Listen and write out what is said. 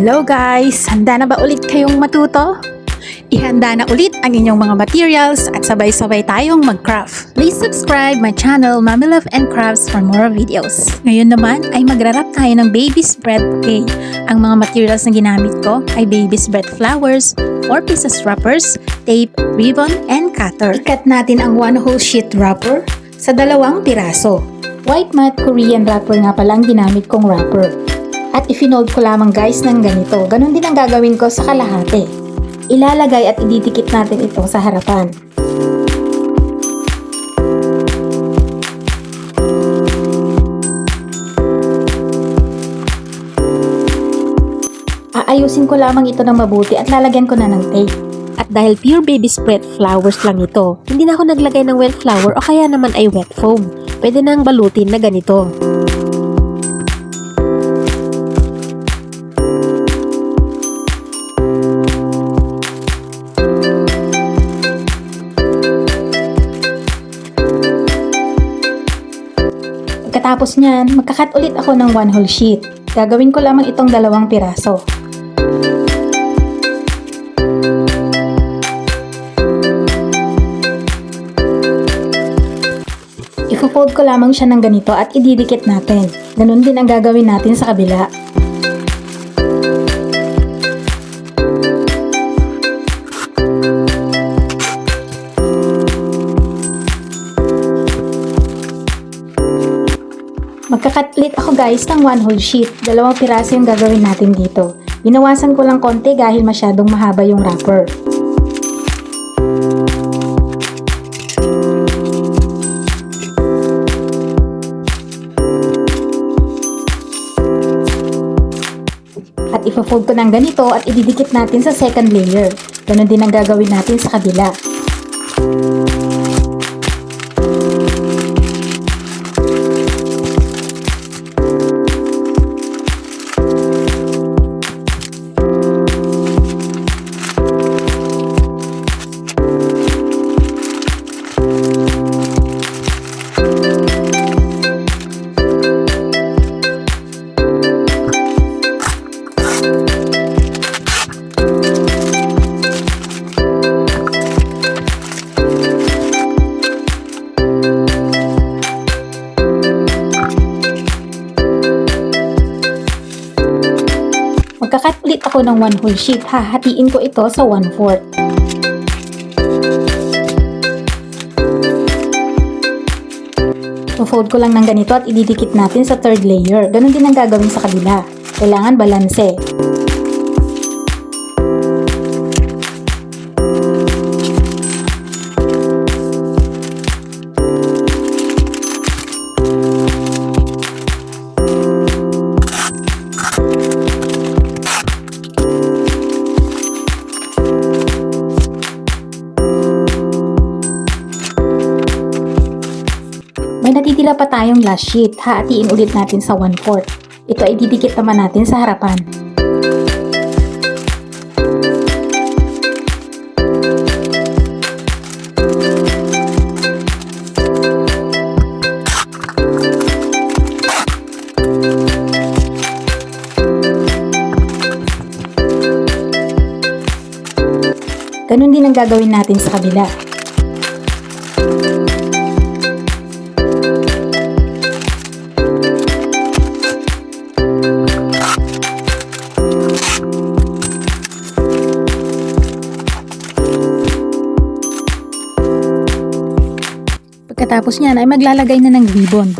Hello guys! Handa na ba ulit kayong matuto? Ihanda na ulit ang inyong mga materials at sabay-sabay tayong mag-craft. Please subscribe my channel, Mommy Love and Crafts for more videos. Ngayon naman ay magra-wrap tayo ng baby's bread bouquet. Ang mga materials na ginamit ko ay baby's bread flowers, 4 pieces wrappers, tape, ribbon, and cutter. Ikat natin ang 1 whole sheet wrapper sa 2 piraso. White matte Korean wrapper nga pala ang ginamit kong wrapper. At ifinold ko lamang guys ng ganito. Ganon din ang gagawin ko sa kalahati. Ilalagay at ididikit natin ito sa harapan. Aayusin ko lamang ito ng mabuti at lalagyan ko na ng tape. At dahil pure baby spread flowers lang ito, hindi na ako naglagay ng wet flower o kaya naman ay wet foam. Pwede nang balutin na ganito. Pagkatapos niyan, magkakat ulit ako ng 1 whole sheet. Gagawin ko lamang itong 2 piraso. Ifo-fold ko lamang siya ng ganito at ididikit natin. Ganun din ang gagawin natin sa kabila. Magkakat ulit ako guys ng 1 whole sheet. 2 piraso yung gagawin natin dito. Binawasan ko lang konti dahil masyadong mahaba yung wrapper. At ipo-fold ko ng ganito at ididikit natin sa second layer. Ganon din ang gagawin natin sa kabila. Magkakat ulit ako ng 1 whole sheet. Hahatiin ko ito sa 1/4. Fold ko lang ng ganito at ididikit natin sa third layer. Ganon din ang gagawin sa kabila. Kailangan balanse. May natitira pa tayong last sheet. Hahatiin ulit natin sa 1/4. Ito ay didikit naman natin sa harapan. Ganun din ang gagawin natin sa kabila. Pagkatapos niyan ay maglalagay na ng ribbon.